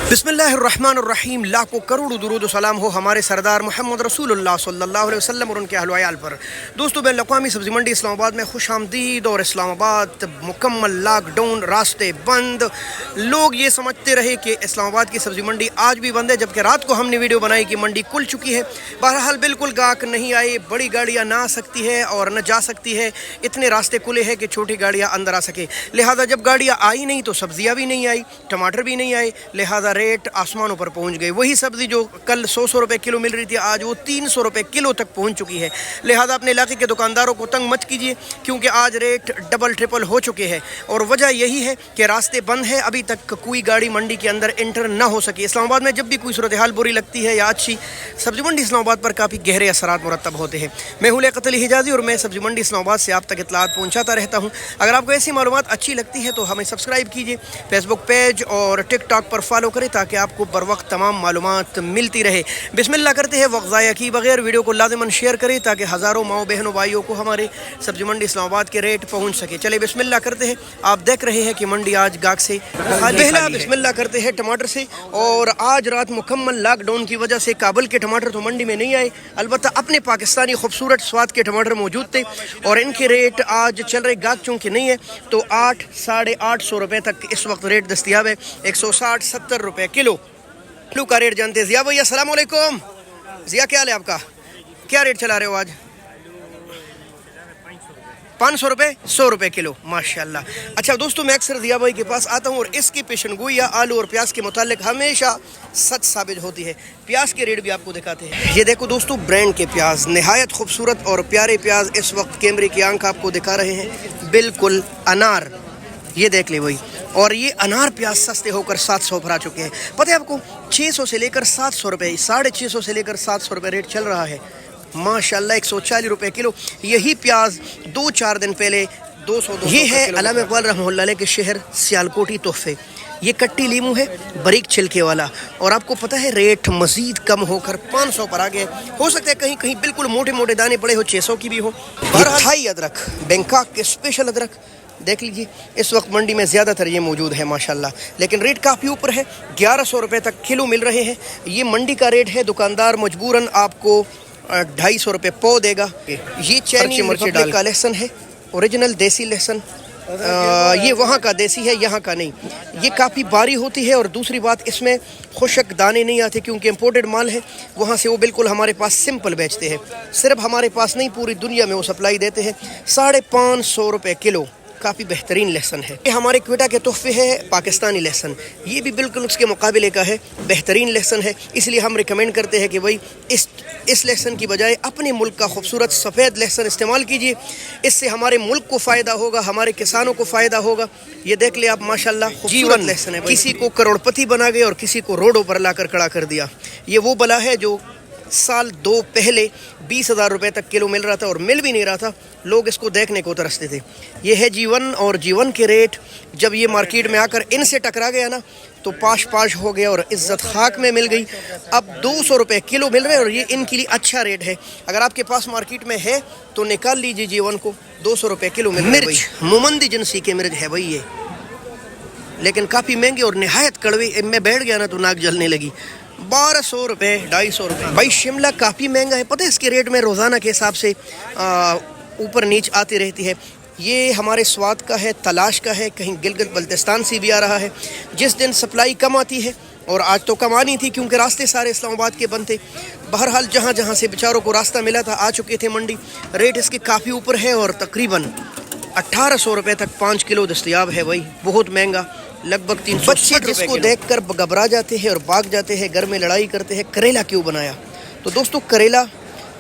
बिस्मिल्लाहिर्रहमानिर्रहीम। लाखों करोड़ों दुरूद सलाम हो हमारे सरदार मोहम्मद रसूलुल्लाह सल्लल्लाहु अलैहि वसल्लम और उनके अहले वयाल पर। दोस्तों, बैन अक़वामी सब्ज़ी मंडी इस्लामाबाद में खुश आमदीद। और इस्लामाबाद मुकम्मल लॉकडाउन, रास्ते बंद। लोग ये समझते रहे कि इस्लामाबाद की सब्ज़ी मंडी आज भी बंद है, जबकि रात को हमने वीडियो बनाई कि मंडी खुल चुकी है। बहरहाल बिल्कुल गाहक नहीं आए, बड़ी गाड़ियाँ ना आ सकती है और न जा सकती है। इतने रास्ते खुले हैं कि छोटी गाड़ियाँ अंदर आ सके। लिहाजा जब गाड़ियाँ आई नहीं तो सब्ज़ियाँ भी नहीं आई, टमाटर भी नहीं आए, लिहाजा रेट आसमानों पर पहुंच गई। वही सब्ज़ी जो कल 100 रुपए किलो मिल रही थी, आज वो 300 रुपए किलो तक पहुंच चुकी है। लिहाजा अपने इलाके के दुकानदारों को तंग मत कीजिए, क्योंकि आज रेट डबल ट्रिपल हो चुके हैं। और वजह यही है कि रास्ते बंद है, अभी तक कोई गाड़ी मंडी के अंदर एंटर ना हो सकी। इस्लामाबाद में जब भी कोई सूरत हाल बुरी लगती है या अच्छी, सब्ज़ी मंडी इस्लामाबाद पर काफ़ी गहरे असरात मुरतब होते हैं। मैं हूं लियाकत अली हिजाज़ी और मैं सब्ज़ी मंडी इस्लामाबाद से आप तक इत्तलात पहुँचाता रहता हूँ। अगर आपको ऐसी मालूमात अच्छी लगती है तो हमें सब्सक्राइब कीजिए, फेसबुक पेज और टिकटॉक पर फॉलो करें, ताकि आपको बर वक्त तमाम मालूमात मिलती रहे। बिस्मिल्लाह करते हैं, वक्त ज़ाया की बगैर वीडियो को लाज़िमन शेयर करें, ताकि हज़ारों माओ बहनों भाइयों को हमारे सब्ज़ी मंडी इस्लामाबाद के रेट पहुँच सके। चले बिस्मिल्लाह करते हैं। आप देख रहे हैं कि मंडी आज गाहक से पहला बिस्मिल्लाह करते हैं टमाटर से। और आज रात मुकम्मल लॉकडाउन की वजह से काबुल के टमाटर तो मंडी में नहीं आए, अलबत्ता अपने पाकिस्तानी खूबसूरत स्वाद के टमाटर मौजूद थे और इनके रेट आज चल रहे, गाहक चूँकि नहीं है तो 8 साढ़े 800 रुपये तक इस वक्त रेट दस्तियाब है। 160-70 रुपये किलो आलू का रेट जानते हैं। जिया भैया अस्सलाम वालेकुम। जिया, क्या हाल है आपका? क्या रेट चला रहे हो आज? 500 रुपये, 100 रुपये किलो, माशाल्लाह। अच्छा दोस्तों, मैं अक्सर जिया भाई के पास आता हूँ और इसकी पेशनगोइयाँ आलू और प्याज के मुतालिक हमेशा सच साबित होती है। प्याज के रेट भी आपको दिखाते हैं। ये देखो दोस्तों, ब्रांड के प्याज, नहायत खूबसूरत और प्यारे प्याज इस वक्त कैमरे की आंख आपको दिखा रहे हैं। बिल्कुल अनार, ये देख ले वही। और ये अनार प्याज सस्ते होकर 700 पर आ चुके हैं। पता है आपको, 600 से लेकर 700 रुपये, 650 से लेकर 700 रुपये रेट चल रहा है। माशाल्लाह, 140 रुपये किलो। यही प्याज 2-4 दिन पहले 200। ये है अल्लामा इकबाल रहमतुल्लाह अलैह के शहर सियालकोटी तोहफे। ये कट्टी लीमू है, बारीक छिलके वाला। और आपको पता है रेट मजीद कम होकर 500 पर आ गए। हो सकता है कहीं कहीं बिल्कुल मोटे मोटे दाने पड़े हो, 600 की भी हो। थाई अदरक, बैंकॉक के स्पेशल अदरक देख लीजिए, इस वक्त मंडी में ज़्यादातर ये मौजूद है माशाल्लाह, लेकिन रेट काफ़ी ऊपर है। 1100 रुपये तक किलो मिल रहे हैं। ये मंडी का रेट है, दुकानदार मजबूरन आपको 250 रुपये पौ देगा। ये चैनी मिर्ची का लहसुन है, ओरिजिनल देसी लहसुन। ये वहाँ का देसी है, यहाँ का नहीं। ये काफ़ी बारी होती है और दूसरी बात, इसमें खुशक दाने नहीं आते क्योंकि इम्पोर्टेड माल है। वहाँ से वो बिल्कुल हमारे पास सिंपल बेचते हैं। सिर्फ हमारे पास नहीं, पूरी दुनिया में वो सप्लाई देते हैं। 550 रुपये किलो, काफ़ी बेहतरीन लहसुन है। ये हमारे क्वेटा के तोहफे है पाकिस्तानी लहसुन। ये भी बिल्कुल उसके मुकाबले का है, बेहतरीन लहसुन है। इसलिए हम रिकमेंड करते हैं कि भाई इस लहसुन की बजाय अपने मुल्क का खूबसूरत सफ़ेद लहसुन इस्तेमाल कीजिए। इससे हमारे मुल्क को फ़ायदा होगा, हमारे किसानों को फ़ायदा होगा। ये देख ले आप, माशाल्लाह खूबसूरत लहसुन है। किसी को करोड़पति बना गए और किसी को रोडों पर लाकर खड़ा कर दिया। ये वो बला है जो साल 2 पहले 20,000 रुपये तक किलो मिल रहा था और मिल भी नहीं रहा था। लोग इसको देखने को तरसते थे। ये है जीवन। और जीवन के रेट जब ये मार्केट में आकर इनसे टकरा गया ना, तो पाश हो गया और इज्जत खाक में मिल गई। अब 200 रुपये किलो मिल रहे हैं और ये इनके लिए अच्छा रेट है। अगर आपके पास मार्केट में है तो निकाल लीजिए जीवन को, 200 रुपये किलो मिल रहा है। मिर्च मोमंदी जिनसी के मिर्च है भाई ये, लेकिन काफ़ी महंगे और नहायत कड़वे। मैं बैठ गया ना तो नाक जलने लगी। 1200 रुपये, 250 रुपये। भाई शिमला काफ़ी महंगा है। पता है इसके रेट में रोज़ाना के हिसाब से ऊपर नीच आती रहती है। ये हमारे स्वाद का है, तलाश का है, कहीं गिलगित बल्तिस्तान से भी आ रहा है। जिस दिन सप्लाई कम आती है, और आज तो कम आनी थी क्योंकि रास्ते सारे इस्लामाबाद के बंद थे। बहरहाल जहाँ जहाँ से बेचारों को रास्ता मिला था आ चुके थे मंडी। रेट इसके काफ़ी ऊपर है और तकरीबन 1800 रुपये तक 5 किलो दस्तयाब है। भाई बहुत महंगा, लगभग 300। बच्चे जिसको देखकर घबरा जाते हैं और भाग जाते हैं, घर में लड़ाई करते हैं, करेला क्यों बनाया? तो दोस्तों, करेला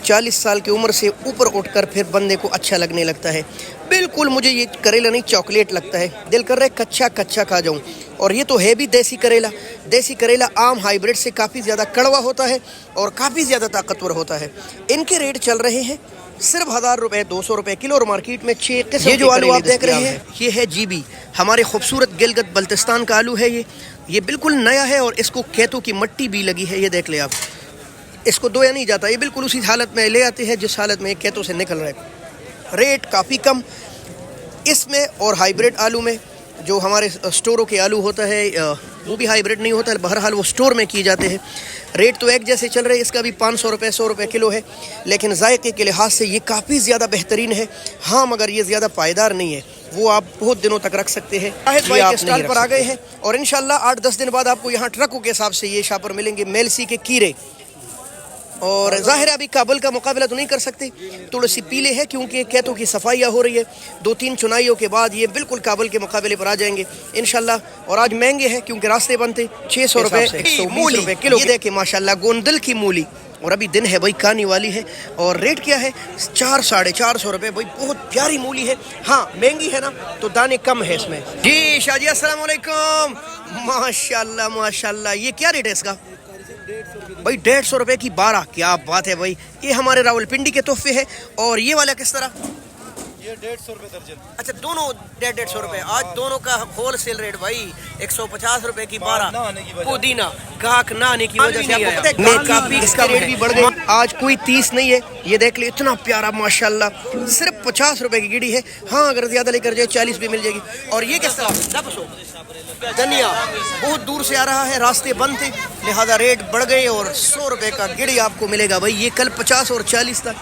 40 साल की उम्र से ऊपर उठकर फिर बंदे को अच्छा लगने लगता है। बिल्कुल मुझे ये करेला नहीं, चॉकलेट लगता है। दिल कर रहा है कच्चा कच्चा खा जाऊं। और ये तो है भी देसी करेला। देसी करेला आम हाइब्रिड से काफ़ी ज़्यादा कड़वा होता है और काफ़ी ज़्यादा ताकतवर होता है। इनके रेट चल रहे हैं सिर्फ 1000 रुपये, 200 रुपये किलो। और मार्केट में 6 किस्म। ये जो आलू आप देख रहे हैं, ये है जीबी, हमारे खूबसूरत गिलगित बल्तिस्तान का आलू है। ये बिल्कुल नया है और इसको खेतों की मिट्टी भी लगी है। ये देख ले आप, इसको धोया नहीं जाता, ये बिल्कुल उसी हालत में ले आते हैं जिस हालत में खेतों से निकल रहा है। रेट काफ़ी कम इसमें और हाइब्रिड आलू में। जो हमारे स्टोरों के आलू होता है, वो भी हाइब्रिड नहीं होता है, बहरहाल वो स्टोर में किए जाते हैं। रेट तो एक जैसे चल रहे हैं, इसका भी 500 रुपये 100 रुपये किलो है, लेकिन जायके के लिहाज से ये काफ़ी ज़्यादा बेहतरीन है। हाँ, मगर ये ज़्यादा पायदार नहीं है, वो आप बहुत दिनों तक रख सकते हैं। शाहिद भाई के स्टॉल पर आ गए हैं और इंशाल्लाह 8-10 दिन बाद आपको यहाँ ट्रकों के हिसाब से ये शापर मिलेंगे, मेलसी के कीरे। और ज़ाहिर है अभी काबुल का मुकाबला तो नहीं कर सकते, थोड़ी सी पीले है क्योंकि खेतों की सफाइयाँ हो रही है। 2-3 चुनाइयों के बाद ये बिल्कुल काबुल के मुकाबले पर आ जाएंगे इंशाल्लाह। और आज महंगे हैं क्योंकि रास्ते बनते 600 रुपये 120 रुपये किलो। ये देखे माशाल्लाह गोंदल की मूली, और अभी दिन है भाई खाने वाली है। और रेट क्या है? 400-450 रुपये भाई, बहुत प्यारी मूली है। हाँ महंगी है ना तो दाने कम है इसमें। जी शाहजी अस्सलाम वालेकुम। माशाल्लाह माशाल्लाह, ये क्या रेट है इसका भाई? 150 रुपये की 12। क्या बात है भाई, ये हमारे रावलपिंडी के तोहफे है। और ये वाला किस तरह? ये 150 रुपये दर्जन। अच्छा दोनों 150 रुपये। आज दोनों का होल सेल रेट भाई 150 रुपये की 12। पुदीना गाहक ना आने की वजह से आपको पता है काफी इसका रेट भी बढ़ गया। आज कोई 30 नहीं है, ये देख ले इतना प्यारा माशाल्लाह, सिर्फ 50 रुपये की गिड़ी है। हाँ अगर ज्यादा लेकर जाए 40 भी मिल जाएगी। और ये किस तरह? धनिया बहुत दूर से आ रहा है, रास्ते बंद थे लिहाजा रेट बढ़ गए और 100 रुपये का गिड़ी आपको मिलेगा भाई। ये कल 50 और 40 था।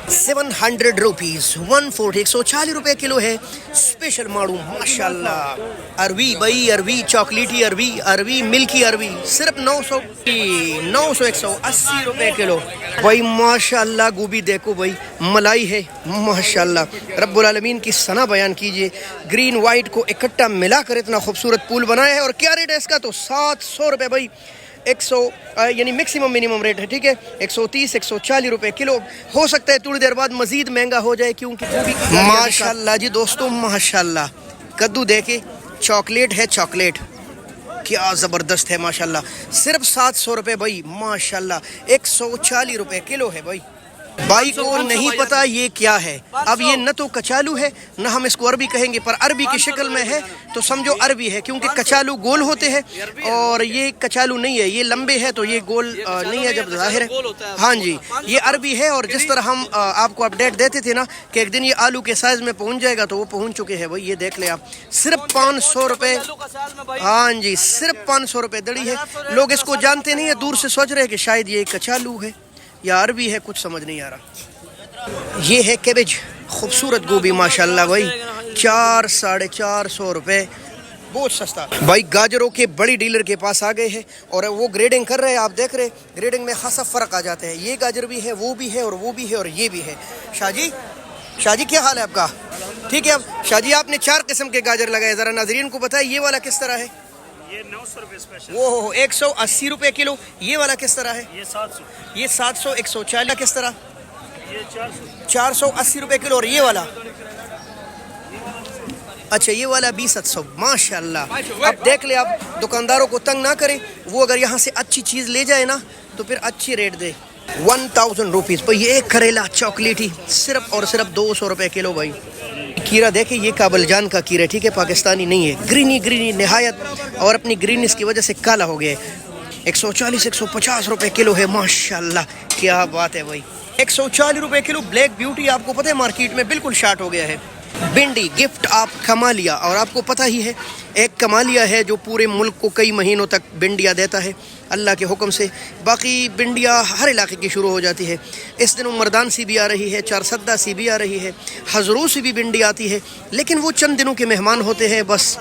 700 रुपीज़ 140 140 रुपये किलो है। स्पेशल माड़ू माशाल्लाह। अरवी भाई, अरवी चॉकलेटी अरवी, अरवी मिल्की अरवी सिर्फ 900 180 रुपये किलो भाई माशाल्लाह। गोभी देखो भाई, मलाई है माशाल्लाह। रब्बुल आलमीन की सना बयान कीजिए। ग्रीन वाइट को इकट्ठा मिलाकर इतना खूबसूरत पुल बनाया है। और क्या रेट है इसका? तो 700 रुपये भाई। 100 यानी मैक्सिमम मिनिमम रेट है, ठीक है। 130 140 रुपये किलो। हो सकता है थोड़ी देर बाद मजीद महंगा हो जाए क्योंकि माशाल्लाह जी दोस्तों माशाल्लाह। कद्दू देखे, चॉकलेट है, चॉकलेट क्या ज़बरदस्त है माशाल्लाह। सिर्फ 700 रुपये भाई माशाल्लाह। 140 रुपये किलो है भाई। भाई को नहीं पता ये क्या है। अब ये न तो कचालू है न हम इसको अरबी कहेंगे, पर अरबी की शक्ल में है तो समझो अरबी है, क्योंकि कचालू गोल होते हैं और ये कचालू नहीं है, ये लंबे है तो ये गोल नहीं है जब जाहिर है। हाँ जी, ये अरबी है। और जिस तरह हम आपको अपडेट देते थे ना कि एक दिन ये आलू के साइज में पहुंच जाएगा, तो वो पहुंच चुके हैं भाई। ये देख ले आप, सिर्फ 500 रुपये। हाँ जी, सिर्फ 500 रुपये दड़ी है। लोग इसको जानते नहीं है, दूर से सोच रहे हैं कि शायद ये कचालू है या अरबी है, कुछ समझ नहीं आ रहा। ये है कैबेज, खूबसूरत गोभी माशाल्लाह भाई। 400-450 रुपये, बहुत सस्ता भाई। गाजरों के बड़ी डीलर के पास आ गए हैं और वो ग्रेडिंग कर रहे हैं। आप देख रहे हैं ग्रेडिंग में खासा फ़र्क आ जाता है। ये गाजर भी है, वो भी है, और वो भी है, और ये भी है। शाहजी क्या हाल है आपका? ठीक है। अब शाहजी आपने 4 किस्म के गाजर लगाए, ज़रा नाज़रीन को बताए ये वाला किस तरह है? ये 900 रुपये स्पेशल। वो 180 रुपये किलो। ये वाला किस तरह है? ये 700। ये 700 140 किस तरह? ये 480 रुपये किलो। और ये वाला? अच्छा ये वाला 200 माशाल्लाह। अब देख ले, आप दुकानदारों को तंग ना करें, वो अगर यहाँ से अच्छी चीज़ ले जाए ना तो फिर अच्छी रेट दे। 1000 रुपीज़ पर ये एक करेला चॉकलेटी सिर्फ और सिर्फ 200 रुपये किलो भाई। कीरा देखे, ये काबल जान का कीरा, ठीक है, पाकिस्तानी नहीं है। ग्रीनी निहायत, और अपनी ग्रीनिस की वजह से काला हो गया है। 140 150 रुपये किलो है माशाल्लाह। क्या बात है भाई। 140 रुपये किलो ब्लैक ब्यूटी, आपको पता है मार्केट में बिल्कुल शार्ट हो गया है। भिंडी गिफ्ट आप कमालिया, और आपको पता ही है एक कमालिया है जो पूरे मुल्क को कई महीनों तक भिंडियाँ देता है अल्लाह के हुक्म से। बाकी भिंडियाँ हर इलाके की शुरू हो जाती है। इस दिनों मर्दान सी भी आ रही है, चारसद्दा सी भी आ रही है, हजरू से भी भिंडी आती है, लेकिन वो चंद दिनों के मेहमान होते हैं, बस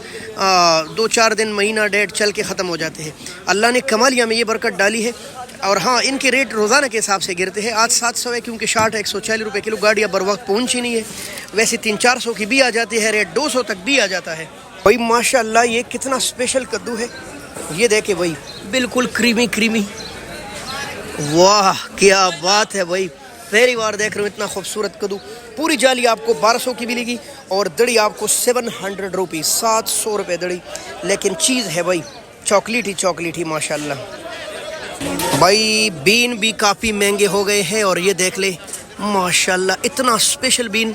2-4 दिन, महीना डेढ़ चल के ख़त्म हो जाते हैं। अल्लाह ने कमालिया में ये बरकत डाली है। और हाँ, इनके रेट रोज़ाना के हिसाब से गिरते हैं। आज 700 है क्योंकि शार्ट है, 140 रुपये किलो। गाड़ियाँ बर वक्त पहुँची नहीं है, वैसे 300-400 की भी आ जाती है, रेट 200 तक भी आ जाता है भाई माशाल्लाह। ये कितना स्पेशल कद्दू है, ये देखे भाई, बिल्कुल क्रीमी। वाह क्या बात है भाई, पहली बार देख रहा हूँ इतना खूबसूरत कद्दू। पूरी जाली आपको 1200 की मिलेगी और दड़ी आपको 700 रुपीज़ 700 रुपये दड़ी। लेकिन चीज़ है भाई चॉकलेटी माशाल्लाह। भाई बीन भी काफ़ी महंगे हो गए हैं, और ये देख ले माशाल्लाह, इतना स्पेशल बीन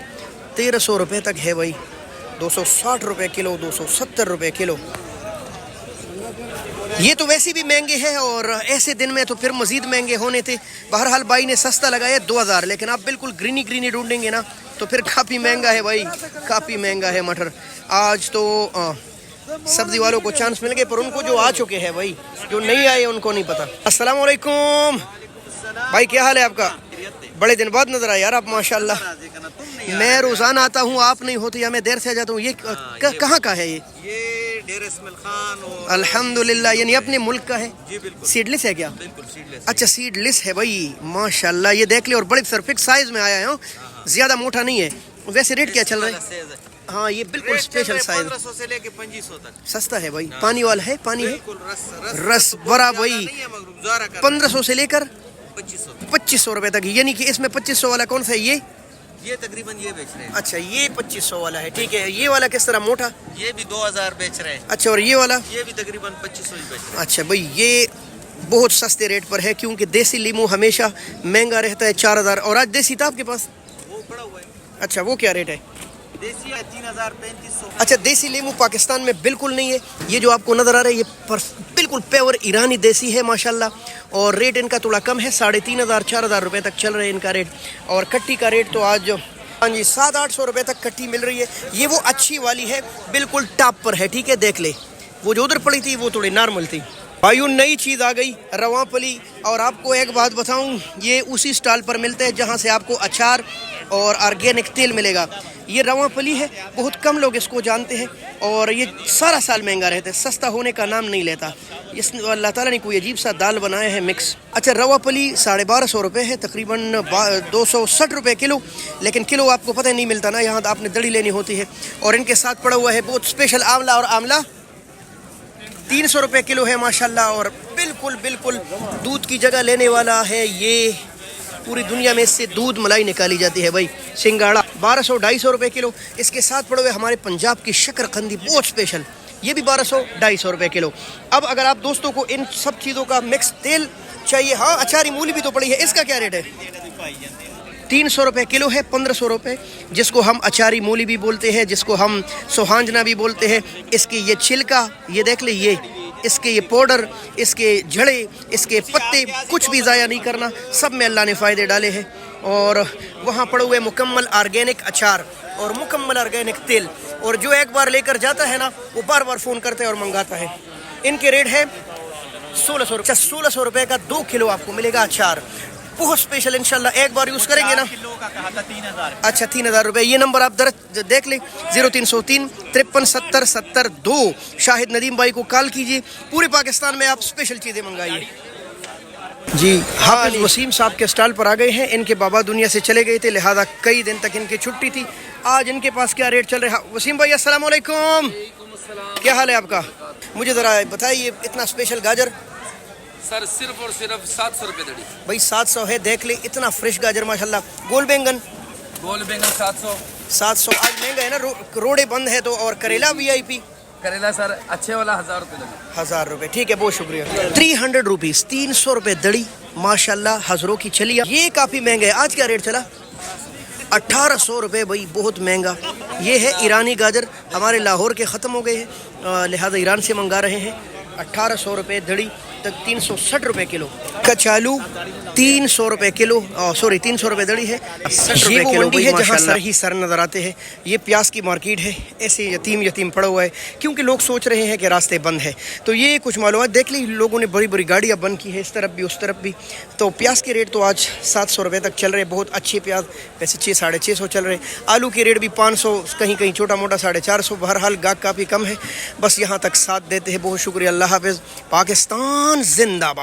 1300 रुपये तक है भाई। 260 रुपये किलो, 270 रुपये किलो। ये तो वैसे भी महंगे हैं, और ऐसे दिन में तो फिर मज़ीद महंगे होने थे। बहरहाल भाई ने सस्ता लगाया 2000, लेकिन आप बिल्कुल ग्रीनी ढूंढेंगे ना तो फिर काफ़ी महंगा है भाई, काफ़ी महंगा है मटर। आज तो सब्जी वालों को चांस मिल गए, पर उनको जो आ चुके हैं भाई, जो नहीं आए उनको नहीं पता। अस्सलाम वालेकुम भाई, क्या हाल है आपका? बड़े दिन बाद नजर आए यार आप, माशाल्लाह। मैं रोजाना आता हूँ, आप नहीं होते या मैं देर से आ जाता हूँ। ये कहाँ का है? ये डेर इस्माइल खान और अल्हम्दुलिल्लाह, यानी अपने मुल्क का है। जी बिल्कुल सीडलेस है क्या? बिल्कुल सीडलेस। अच्छा सीडलेस है भाई, माशाल्लाह। ये देख ले, और बड़े परफेक्ट साइज में आया है, ज्यादा मोटा नहीं है। वैसे रेट क्या चल रहा है? हाँ ये बिल्कुल स्पेशल साइज, 1500 से लेके 2500 तक। सस्ता है भाई। पानी वाला है? पानी है, बिल्कुल रस भरा भाई। 1500 से लेकर 2500 रुपए तक, यानी कि इसमें 2500 वाला कौन सा है? ये तकरीबन ये बेच रहे हैं। अच्छा ये 2500 वाला है, ठीक है। ये वाला किस तरह मोटा? ये भी 2000 बेच रहे हैं। अच्छा, और ये वाला? ये भी तकरीबन 2500 ही बेच रहे हैं। अच्छा भाई, ये बहुत सस्ते रेट पर है, क्योंकि देसी लीमू हमेशा महंगा रहता है 4000। और आज देसी था आपके पास? वो पड़ा हुआ है अच्छा, वो क्या रेट है? देसी है 3000 3500। अच्छा, देसी लीमू पाकिस्तान में बिल्कुल नहीं है। ये जो आपको नज़र आ रहा है, ये बिल्कुल प्योर ईरानी देसी है माशाल्लाह। और रेट इनका थोड़ा कम है, 3500 4000 रुपए तक चल रहे हैं इनका रेट। और कट्टी का रेट तो आज हाँ जी 700-800 रुपए तक कट्टी मिल रही है। ये वो अच्छी वाली है, बिल्कुल टॉप पर है, ठीक है। देख ले, वो जो उधर पड़ी थी वो थोड़ी नॉर्मल थी। भाइयों नई चीज़ आ गई, रवापली। और आपको एक बात बताऊं, ये उसी स्टॉल पर मिलते हैं जहां से आपको अचार और ऑर्गेनिक तेल मिलेगा। ये रवापली है, बहुत कम लोग इसको जानते हैं, और ये सारा साल महंगा रहता है, सस्ता होने का नाम नहीं लेता। इस अल्लाह ताला ने कोई अजीब सा दाल बनाया है मिक्स। अच्छा, रवापली 1250 रुपये है, तकरीबन 260 रुपये किलो। लेकिन किलो आपको पता नहीं मिलता ना, यहाँ आपने दड़ी लेनी होती है। और इनके साथ पड़ा हुआ है बहुत स्पेशल आंवला, और आंवला 300 रुपये किलो है माशाल्लाह। और बिल्कुल बिल्कुल दूध की जगह लेने वाला है ये। पूरी दुनिया में इससे दूध मलाई निकाली जाती है भाई। सिंगाड़ा 1200-250 रुपये किलो। इसके साथ पड़े हुए हमारे पंजाब की शकरकंदी बहुत स्पेशल, ये भी 1200-250 रुपये किलो। अब अगर आप दोस्तों को इन सब चीज़ों का मिक्स तेल चाहिए, हाँ अचारी मूली भी तो पड़ी है, इसका क्या रेट है? 300 रुपये किलो है, 1500 रुपये, जिसको हम अचारी मूली भी बोलते हैं, जिसको हम सोहांजना भी बोलते हैं। इसकी ये छिलका, ये देख ले, ये इसके ये पाउडर, इसके झड़े, इसके पत्ते, कुछ भी ज़ाया नहीं करना, सब में अल्लाह ने फ़ायदे डाले हैं। और वहाँ पड़े हुए मुकम्मल ऑर्गेनिक अचार और मुकम्मल ऑर्गेनिक तेल। और जो एक बार लेकर जाता है ना, वो बार बार फ़ोन करता है और मंगाता है। इनके रेट है 1600 रुपये। 1600 रुपये का 2 किलो आपको मिलेगा अचार, बहुत स्पेशल। इंशाल्लाह एक बार यूज़ करेंगे ना। किलो का कहा था 3000। अच्छा 3000 रुपये। ये नंबर आप दर्ज देख लें, 0303 53 70 70 2। शाहिद नदीम भाई को कॉल कीजिए, पूरे पाकिस्तान में आप स्पेशल चीज़ें मंगाइए जी। हाफिज वसीम साहब के स्टॉल पर आ गए हैं। इनके बाबा दुनिया से चले गए थे, लिहाजा कई दिन तक इनकी छुट्टी थी। आज इनके पास क्या रेट चल रहा है? वसीम भाई अस्सलाम वालेकुम, क्या हाल है आपका? मुझे ज़रा बताइए, इतना स्पेशल गाजर सर सिर्फ और सिर्फ 700 रुपये दड़ी। भाई 700 है, देख ले, इतना फ्रेश गाजर माशाल्लाह। गोल बैंगन? गोल बैंगन 700। 700 आज महंगा है ना, रोडे बंद है तो। और करेला VIP? करेला सर अच्छे वाला 1000 रुपये दड़ी। 1000 रुपये, ठीक है, बहुत शुक्रिया। 300 रुपीज़, 300 रुपये दड़ी माशाल्लाह। हज़रों की चलिया, ये काफ़ी महंगा है। आज क्या रेट चला? 1800 रुपये भाई, बहुत महंगा। ये है ईरानी गाजर, हमारे लाहौर के ख़त्म हो गए हैं, लिहाजा ईरान से मंगा रहे हैं। 1800 रुपये दड़ी तक, 360 रुपये किलो। कचालू 300 रुपये किलो, सॉरी 300 रुपये दड़ी है, 60 रुपये किलो। मंडी है जहाँ सर ही सर नज़र आते हैं। ये प्याज की मार्केट है, ऐसे यतीम पड़ा हुआ है, क्योंकि लोग सोच रहे हैं कि रास्ते बंद है। तो ये कुछ मालूमात देख ली, लोगों ने बड़ी बड़ी गाड़ियाँ बंद की है, इस तरफ भी उस तरफ भी। तो प्याज के रेट तो आज 700 रुपये तक चल रहे, बहुत अच्छे प्याज, वैसे 600-650 चल रहे। आलू के रेट भी 500, कहीं कहीं छोटा मोटा 450। बहरहाल गाहक काफ़ी कम है, बस यहाँ तक साथ देते हैं। बहुत शुक्रिया, अल्लाह हाफ़िज़, पाकिस्तान जिंदाबाद।